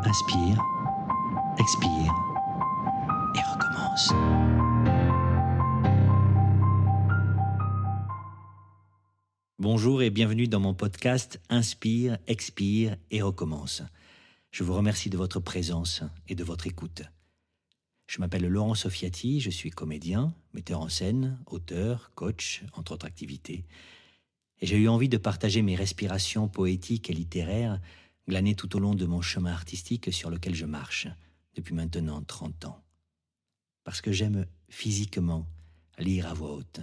Inspire, expire et recommence. Bonjour et bienvenue dans mon podcast Inspire, expire et recommence. Je vous remercie de votre présence et de votre écoute. Je m'appelle Laurent Soffiati, je suis comédien, metteur en scène, auteur, coach, entre autres activités. Et j'ai eu envie de partager mes respirations poétiques et littéraires glanées tout au long de mon chemin artistique sur lequel je marche depuis maintenant 30 ans. Parce que j'aime physiquement lire à voix haute.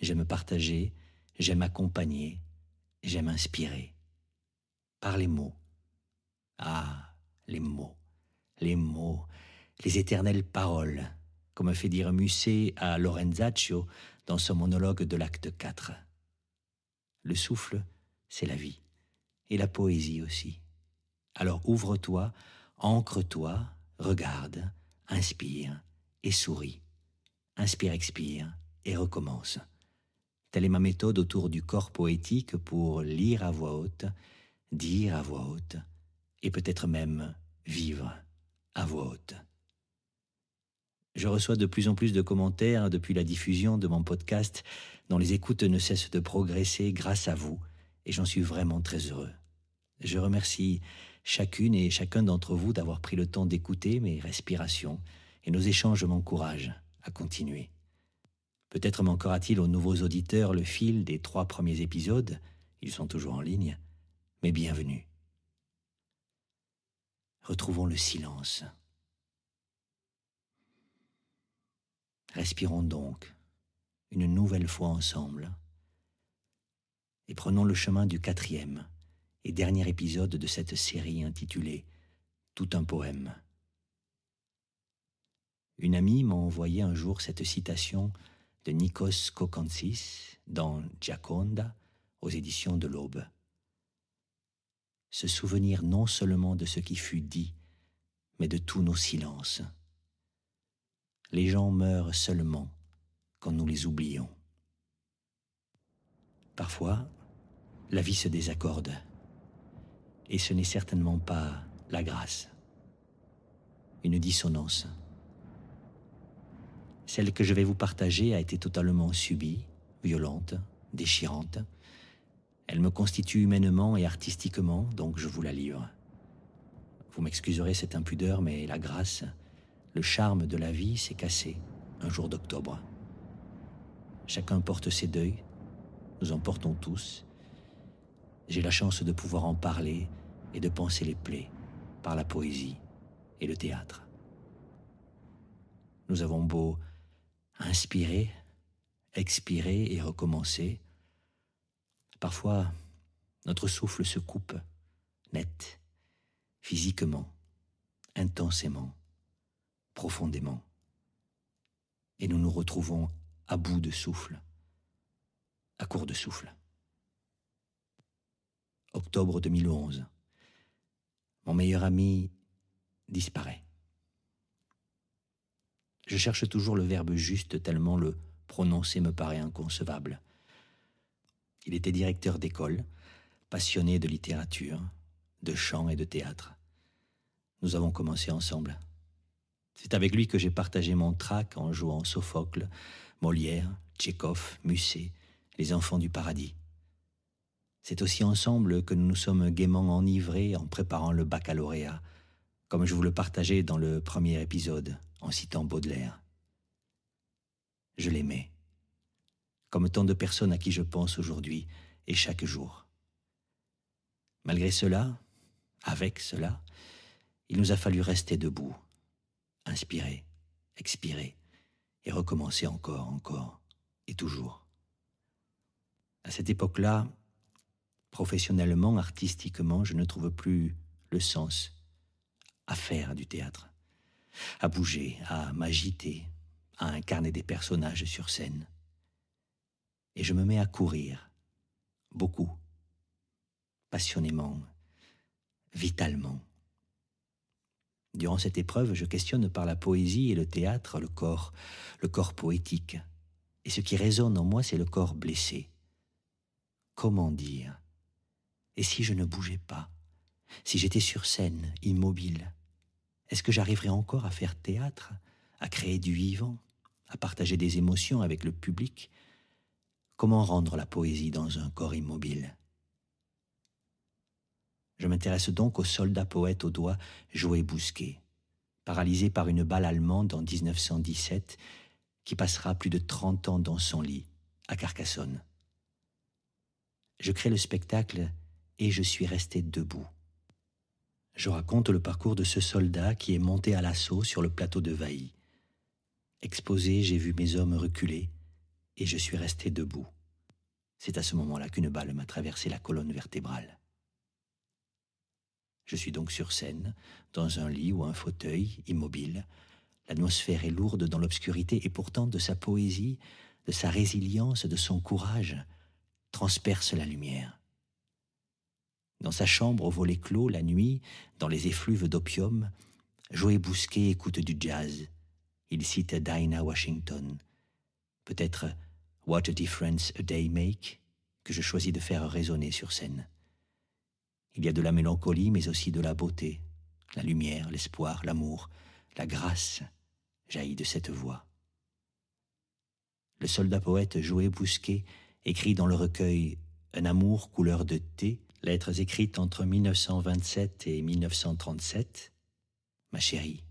J'aime partager, j'aime accompagner, j'aime inspirer. Par les mots. Ah, les mots, les éternelles paroles, comme fait dire Musset à Lorenzaccio dans son monologue de l'acte 4. Le souffle, c'est la vie, et la poésie aussi. Alors ouvre-toi, ancre-toi, regarde, inspire et souris. Inspire, expire et recommence. Telle est ma méthode autour du corps poétique pour lire à voix haute, dire à voix haute et peut-être même vivre à voix haute. Je reçois de plus en plus de commentaires depuis la diffusion de mon podcast dont les écoutes ne cessent de progresser grâce à vous et j'en suis vraiment très heureux. Je remercie chacune et chacun d'entre vous d'avoir pris le temps d'écouter mes respirations et nos échanges m'encouragent à continuer. Peut-être manquera-t-il aux nouveaux auditeurs le fil des 3 premiers épisodes, ils sont toujours en ligne, mais bienvenue. Retrouvons le silence. Respirons donc une nouvelle fois ensemble et prenons le chemin du 4e et dernier épisode de cette série intitulée « Tout un poème ». Une amie m'a envoyé un jour cette citation de Nikos Kokantsis dans Gioconda aux éditions de l'Aube. Se souvenir non seulement de ce qui fut dit, mais de tous nos silences. Les gens meurent seulement quand nous les oublions. Parfois, la vie se désaccorde, et ce n'est certainement pas la grâce. Une dissonance. Celle que je vais vous partager a été totalement subie, violente, déchirante. Elle me constitue humainement et artistiquement, donc je vous la livre. Vous m'excuserez cette impudeur, mais la grâce, le charme de la vie s'est cassé un jour d'octobre. Chacun porte ses deuils, nous en portons tous. J'ai la chance de pouvoir en parler et de panser les plaies par la poésie et le théâtre. Nous avons beau inspirer, expirer et recommencer. Parfois, notre souffle se coupe, net, physiquement, intensément, profondément. Et nous nous retrouvons à bout de souffle, à court de souffle. Octobre 2011. Mon meilleur ami disparaît. Je cherche toujours le verbe juste tellement le prononcer me paraît inconcevable. Il était directeur d'école, passionné de littérature, de chant et de théâtre. Nous avons commencé ensemble. C'est avec lui que j'ai partagé mon trac en jouant Sophocle, Molière, Tchekhov, Musset, les enfants du paradis. C'est aussi ensemble que nous nous sommes gaiement enivrés en préparant le baccalauréat, comme je vous le partageais dans le premier épisode, en citant Baudelaire. Je l'aimais, comme tant de personnes à qui je pense aujourd'hui et chaque jour. Malgré cela, avec cela, il nous a fallu rester debout, inspirer, expirer et recommencer encore et toujours. À cette époque-là, professionnellement, artistiquement, je ne trouve plus le sens à faire du théâtre, à bouger, à m'agiter, à incarner des personnages sur scène. Et je me mets à courir, beaucoup, passionnément, vitalement. Durant cette épreuve, je questionne par la poésie et le théâtre le corps poétique. Et ce qui résonne en moi, c'est le corps blessé. Comment dire ? Et si je ne bougeais pas ? Si j'étais sur scène, immobile, est-ce que j'arriverais encore à faire théâtre, à créer du vivant, à partager des émotions avec le public? Comment rendre la poésie dans un corps immobile? Je m'intéresse donc au soldat poète aux doigts Joé Bousquet, paralysé par une balle allemande en 1917, qui passera plus de 30 ans dans son lit, à Carcassonne. Je crée le spectacle et je suis resté debout. Je raconte le parcours de ce soldat qui est monté à l'assaut sur le plateau de Vailly. Exposé, j'ai vu mes hommes reculer et je suis resté debout. C'est à ce moment-là qu'une balle m'a traversé la colonne vertébrale. Je suis donc sur scène, dans un lit ou un fauteuil, immobile. L'atmosphère est lourde dans l'obscurité et pourtant de sa poésie, de sa résilience, de son courage, transperce la lumière. Dans sa chambre au volet clos, la nuit, dans les effluves d'opium, Joé Bousquet écoute du jazz. Il cite Dinah Washington. Peut-être What a Difference a Day Make, que je choisis de faire résonner sur scène. Il y a de la mélancolie, mais aussi de la beauté. La lumière, l'espoir, l'amour, la grâce jaillit de cette voix. Le soldat poète Joé Bousquet écrit dans le recueil Un amour couleur de thé, lettres écrites entre 1927 et 1937. Ma chérie,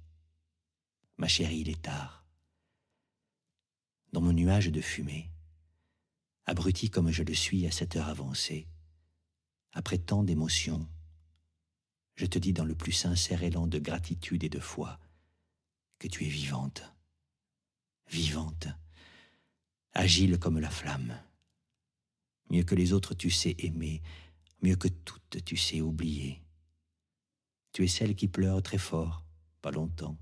il est tard. Dans mon nuage de fumée, abruti comme je le suis à cette heure avancée, après tant d'émotions, je te dis dans le plus sincère élan de gratitude et de foi que tu es vivante, vivante, agile comme la flamme. Mieux que les autres tu sais aimer, mieux que toutes tu sais oublier. Tu es celle qui pleure très fort, pas longtemps.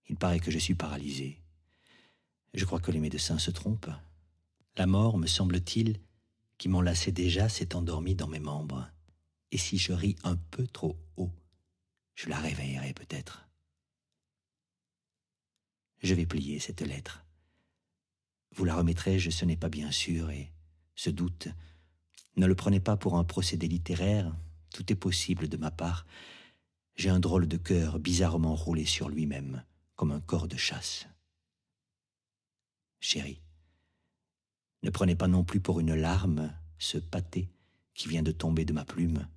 Il paraît que je suis paralysé. Je crois que les médecins se trompent. La mort, me semble-t-il, qui m'enlaçait déjà, s'est endormie dans mes membres. Et si je ris un peu trop haut, je la réveillerai peut-être. Je vais plier cette lettre. Vous la remettrai-je, ce n'est pas bien sûr, et ce doute, ne le prenez pas pour un procédé littéraire, tout est possible de ma part. J'ai un drôle de cœur bizarrement roulé sur lui-même, comme un corps de chasse. Chérie, ne prenez pas non plus pour une larme ce pâté qui vient de tomber de ma plume.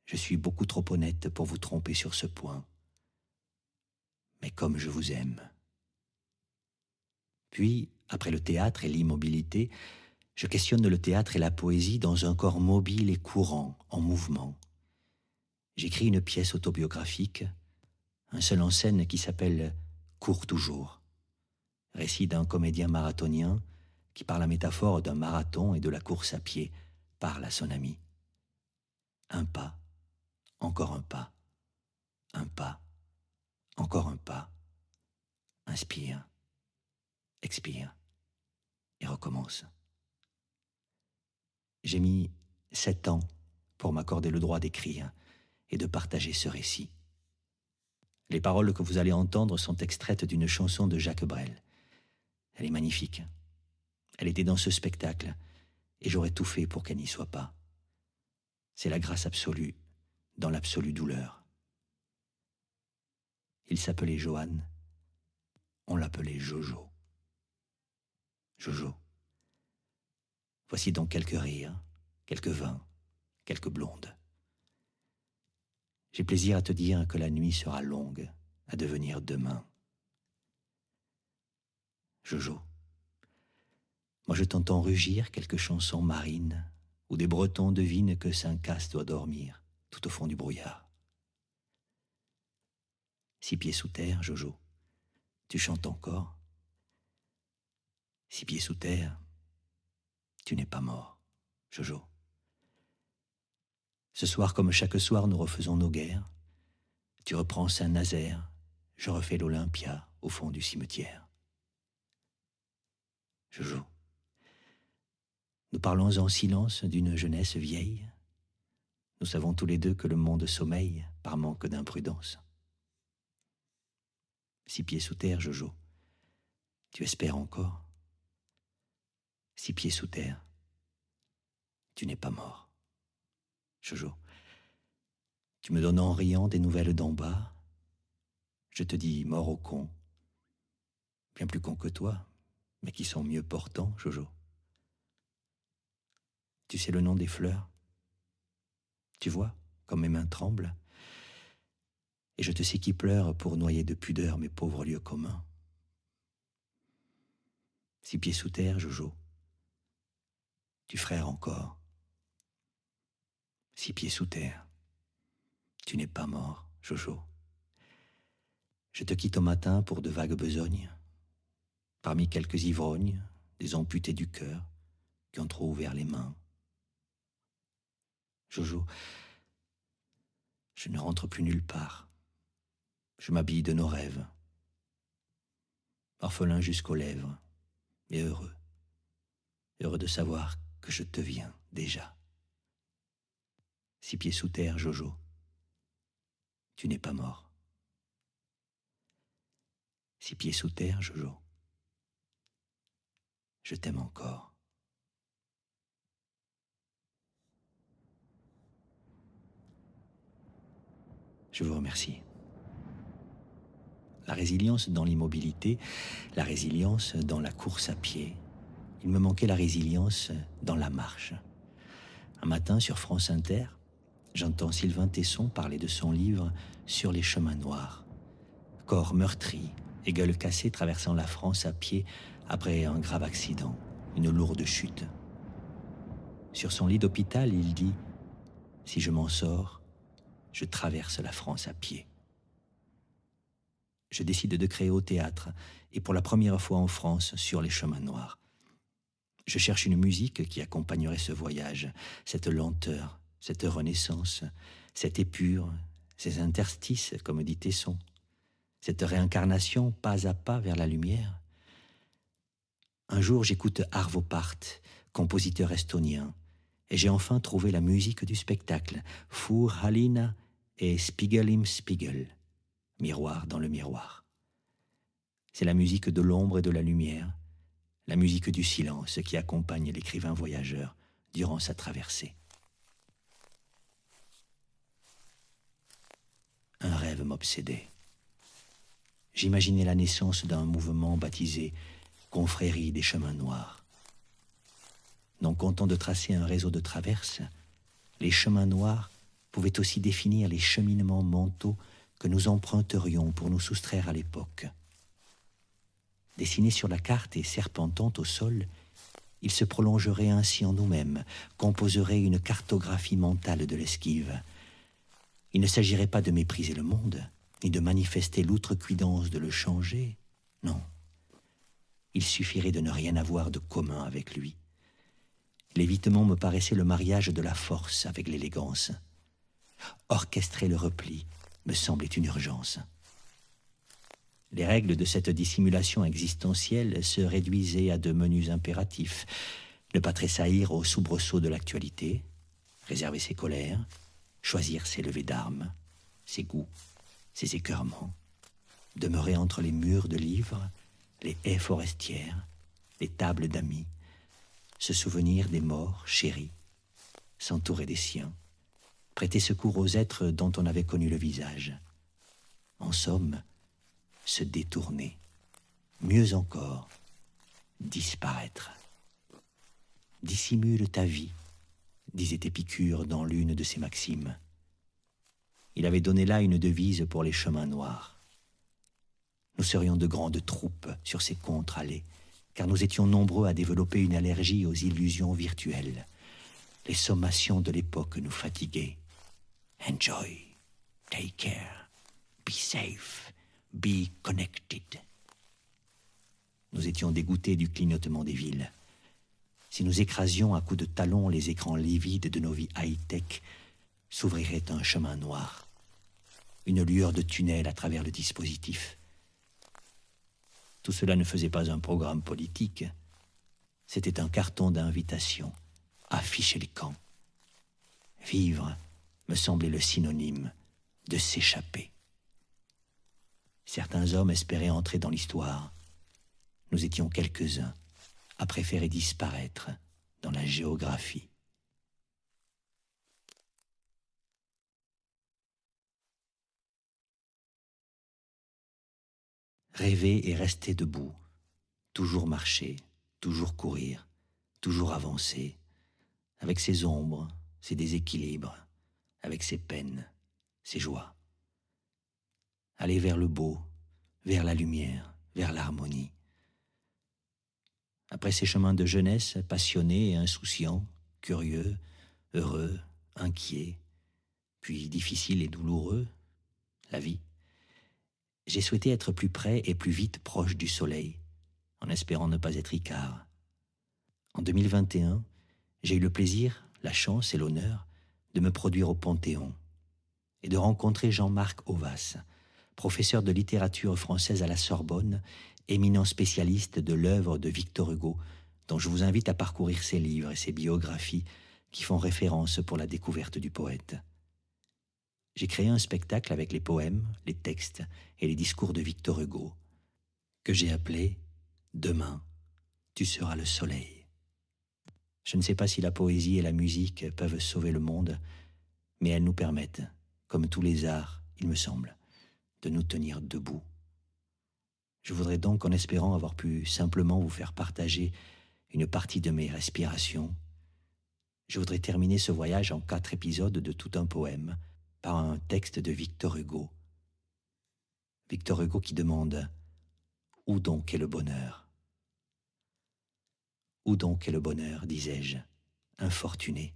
Je suis beaucoup trop honnête pour vous tromper sur ce point. Mais comme je vous aime. Puis, après le théâtre et l'immobilité, je questionne le théâtre et la poésie dans un corps mobile et courant, en mouvement. J'écris une pièce autobiographique, un seul en scène qui s'appelle « Cours toujours », récit d'un comédien marathonien qui, par la métaphore d'un marathon et de la course à pied, parle à son ami. Un pas, encore un pas, encore un pas, inspire, expire et recommence. J'ai mis 7 ans pour m'accorder le droit d'écrire et de partager ce récit. Les paroles que vous allez entendre sont extraites d'une chanson de Jacques Brel. Elle est magnifique. Elle était dans ce spectacle et j'aurais tout fait pour qu'elle n'y soit pas. C'est la grâce absolue dans l'absolue douleur. Il s'appelait Johan. On l'appelait Jojo. Jojo. Voici donc quelques rires, quelques vins, quelques blondes. J'ai plaisir à te dire que la nuit sera longue à devenir demain. Jojo. Moi je t'entends rugir quelques chansons marines où des Bretons devinent que Saint-Casse doit dormir tout au fond du brouillard. 6 pieds sous terre, Jojo. Tu chantes encore. 6 pieds sous terre, tu n'es pas mort, Jojo. Ce soir, comme chaque soir, nous refaisons nos guerres. Tu reprends Saint-Nazaire, je refais l'Olympia au fond du cimetière. Jojo. Nous parlons en silence d'une jeunesse vieille. Nous savons tous les deux que le monde sommeille par manque d'imprudence. 6 pieds sous terre, Jojo. Tu espères encore. 6 pieds sous terre. Tu n'es pas mort, Jojo. Tu me donnes en riant des nouvelles d'en bas. Je te dis mort au con. Bien plus cons que toi, mais qui sont mieux portants, Jojo. Tu sais le nom des fleurs? Tu vois, comme mes mains tremblent. Et je te sais qui pleure pour noyer de pudeur mes pauvres lieux communs. 6 pieds sous terre, Jojo. Tu frères encore. 6 pieds sous terre. Tu n'es pas mort, Jojo. Je te quitte au matin pour de vagues besognes. Parmi quelques ivrognes, des amputés du cœur qui ont trop ouvert les mains. Jojo, je ne rentre plus nulle part. Je m'habille de nos rêves. Orphelin jusqu'aux lèvres, mais heureux. Heureux de savoir que je te viens déjà. 6 pieds sous terre, Jojo. Tu n'es pas mort. 6 pieds sous terre, Jojo. Je t'aime encore. Je vous remercie. La résilience dans l'immobilité, la résilience dans la course à pied. Il me manquait la résilience dans la marche. Un matin, sur France Inter, j'entends Sylvain Tesson parler de son livre « Sur les chemins noirs ». Corps meurtri et gueule cassée traversant la France à pied après un grave accident, une lourde chute. Sur son lit d'hôpital, il dit « Si je m'en sors, je traverse la France à pied ». Je décide de créer au théâtre, et pour la première fois en France, sur les chemins noirs. Je cherche une musique qui accompagnerait ce voyage, cette lenteur, cette renaissance, cette épure, ces interstices, comme dit Tesson, cette réincarnation pas à pas vers la lumière. Un jour, j'écoute Arvo Pärt, compositeur estonien, et j'ai enfin trouvé la musique du spectacle, Für Halina et Spiegel im Spiegel, miroir dans le miroir. C'est la musique de l'ombre et de la lumière, la musique du silence qui accompagne l'écrivain voyageur durant sa traversée. Un rêve m'obsédait. J'imaginais la naissance d'un mouvement baptisé Confrérie des chemins noirs. Non content de tracer un réseau de traverses, les chemins noirs pouvaient aussi définir les cheminements mentaux que nous emprunterions pour nous soustraire à l'époque. Dessinés sur la carte et serpentant au sol, ils se prolongeraient ainsi en nous-mêmes, composeraient une cartographie mentale de l'esquive. Il ne s'agirait pas de mépriser le monde, ni de manifester l'outrecuidance de le changer, non. Il suffirait de ne rien avoir de commun avec lui. L'évitement me paraissait le mariage de la force avec l'élégance. Orchestrer le repli me semblait une urgence. Les règles de cette dissimulation existentielle se réduisaient à de menus impératifs. Ne pas tressaillir au soubresaut de l'actualité, réserver ses colères, choisir ses levées d'armes, ses goûts, ses écœurements, demeurer entre les murs de livres, les haies forestières, les tables d'amis, se souvenir des morts chéris, s'entourer des siens, prêter secours aux êtres dont on avait connu le visage. En somme, se détourner, mieux encore, disparaître. Dissimule ta vie, disait Épicure dans l'une de ses maximes. Il avait donné là une devise pour les chemins noirs. Nous serions de grandes troupes sur ces contre-allées, car nous étions nombreux à développer une allergie aux illusions virtuelles. Les sommations de l'époque nous fatiguaient. Enjoy, take care, be safe, be connected. Nous étions dégoûtés du clignotement des villes. Si nous écrasions à coups de talons les écrans livides de nos vies high-tech, s'ouvrirait un chemin noir, une lueur de tunnel à travers le dispositif. Tout cela ne faisait pas un programme politique, c'était un carton d'invitation, afficher les camps. Vivre me semblait le synonyme de s'échapper. Certains hommes espéraient entrer dans l'histoire. Nous étions quelques-uns à préférer disparaître dans la géographie. Rêver et rester debout, toujours marcher, toujours courir, toujours avancer, avec ses ombres, ses déséquilibres, avec ses peines, ses joies. Aller vers le beau, vers la lumière, vers l'harmonie. Après ces chemins de jeunesse, passionnés et insouciants, curieux, heureux, inquiets, puis difficiles et douloureux, la vie, j'ai souhaité être plus près et plus vite proche du soleil, en espérant ne pas être Icare. En 2021, j'ai eu le plaisir, la chance et l'honneur de me produire au Panthéon et de rencontrer Jean-Marc Auvas, professeur de littérature française à la Sorbonne, éminent spécialiste de l'œuvre de Victor Hugo, dont je vous invite à parcourir ses livres et ses biographies qui font référence pour la découverte du poète. J'ai créé un spectacle avec les poèmes, les textes et les discours de Victor Hugo, que j'ai appelé « Demain, tu seras le soleil ». Je ne sais pas si la poésie et la musique peuvent sauver le monde, mais elles nous permettent, comme tous les arts, il me semble, de nous tenir debout. Je voudrais donc, en espérant avoir pu simplement vous faire partager une partie de mes respirations, je voudrais terminer ce voyage en 4 épisodes de tout un poème par un texte de Victor Hugo. Victor Hugo qui demande « Où donc est le bonheur ?» Où donc est le bonheur, disais-je, infortuné.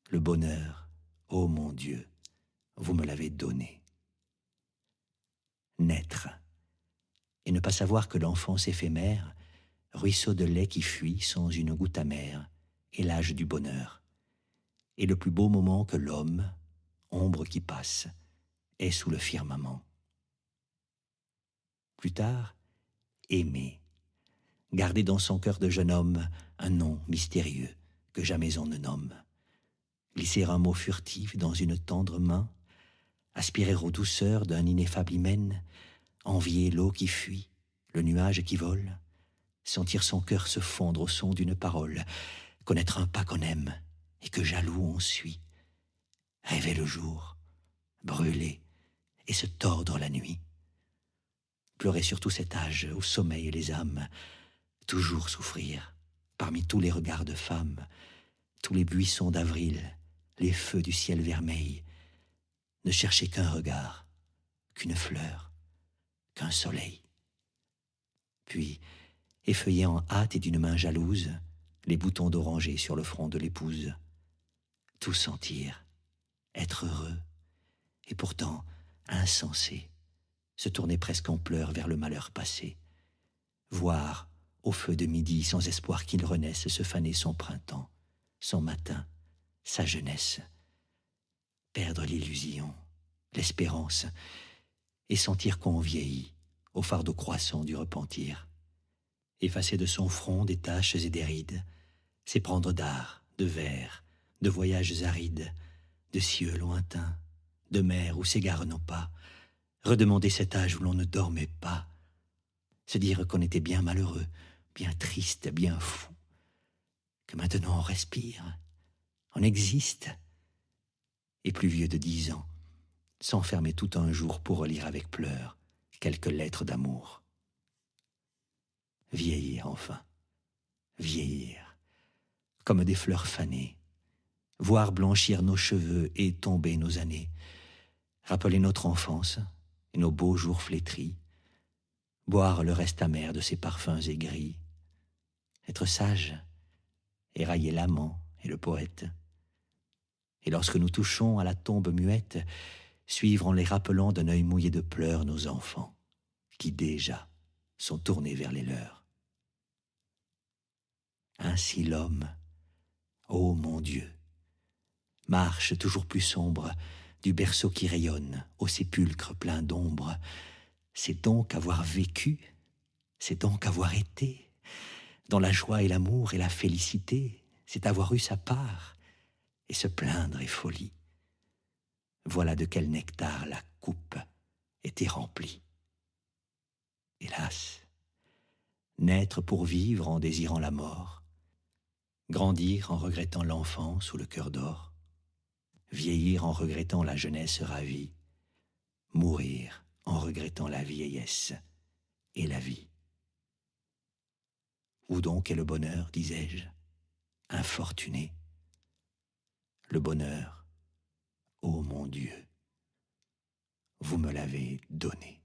Le bonheur, ô mon Dieu, vous me l'avez donné. Naître, et ne pas savoir que l'enfance éphémère, ruisseau de lait qui fuit sans une goutte amère, est l'âge du bonheur, et le plus beau moment que l'homme, ombre qui passe, est sous le firmament. Plus tard, aimer, garder dans son cœur de jeune homme un nom mystérieux que jamais on ne nomme, glisser un mot furtif dans une tendre main, aspirer aux douceurs d'un ineffable hymen, envier l'eau qui fuit, le nuage qui vole, sentir son cœur se fondre au son d'une parole, connaître un pas qu'on aime et que jaloux on suit, rêver le jour, brûler et se tordre la nuit, pleurer sur tout cet âge où sommeillent les âmes, toujours souffrir, parmi tous les regards de femmes, tous les buissons d'avril, les feux du ciel vermeil, ne chercher qu'un regard, qu'une fleur, qu'un soleil. Puis, effeuiller en hâte et d'une main jalouse les boutons d'oranger sur le front de l'épouse, tout sentir, être heureux, et pourtant insensé, se tourner presque en pleurs vers le malheur passé, voir, au feu de midi, sans espoir qu'il renaisse, se faner son printemps, son matin, sa jeunesse, perdre l'illusion, l'espérance, et sentir qu'on vieillit au fardeau croissant du repentir, effacer de son front des taches et des rides, s'éprendre d'art, de vers, de voyages arides, de cieux lointains, de mers où s'égarent nos pas, redemander cet âge où l'on ne dormait pas, se dire qu'on était bien malheureux, bien triste, bien fou, que maintenant on respire, on existe, et plus vieux de 10 ans, s'enfermer tout un jour pour relire avec pleurs quelques lettres d'amour. Vieillir enfin, vieillir, comme des fleurs fanées, voir blanchir nos cheveux et tomber nos années, rappeler notre enfance et nos beaux jours flétris, boire le reste amer de ses parfums aigris, être sage, érailler l'amant et le poète, et lorsque nous touchons à la tombe muette, suivre en les rappelant d'un œil mouillé de pleurs nos enfants, qui déjà sont tournés vers les leurs. Ainsi l'homme, ô mon Dieu, marche toujours plus sombre, du berceau qui rayonne au sépulcre plein d'ombre. C'est donc avoir vécu, c'est donc avoir été, dans la joie et l'amour et la félicité, c'est avoir eu sa part, et se plaindre est folie. Voilà de quel nectar la coupe était remplie. Hélas, naître pour vivre en désirant la mort, grandir en regrettant l'enfance ou le cœur d'or, vieillir en regrettant la jeunesse ravie, mourir en regrettant la vieillesse et la vie. Où donc est le bonheur, disais-je, infortuné? Le bonheur, ô mon Dieu, vous me l'avez donné.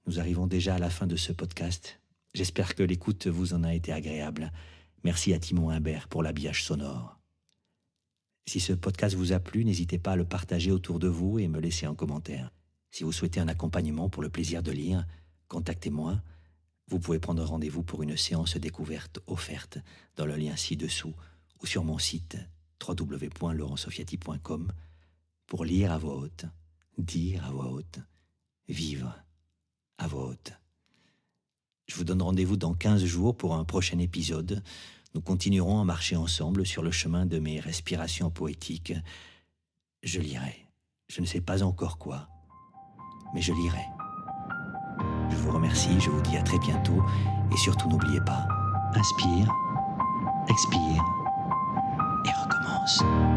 Nous arrivons déjà à la fin de ce podcast. J'espère que l'écoute vous en a été agréable. Merci à Timon Imbert pour l'habillage sonore. Si ce podcast vous a plu, n'hésitez pas à le partager autour de vous et me laisser un commentaire. Si vous souhaitez un accompagnement pour le plaisir de lire, contactez-moi. Vous pouvez prendre rendez-vous pour une séance découverte offerte dans le lien ci-dessous ou sur mon site www.laurentsofiati.com pour lire à voix haute, dire à voix haute, vivre à voix haute. Je vous donne rendez-vous dans 15 jours pour un prochain épisode. Nous continuerons à marcher ensemble sur le chemin de mes respirations poétiques. Je lirai. Je ne sais pas encore quoi, mais je lirai. Je vous remercie, je vous dis à très bientôt et surtout n'oubliez pas, inspire, expire et recommence.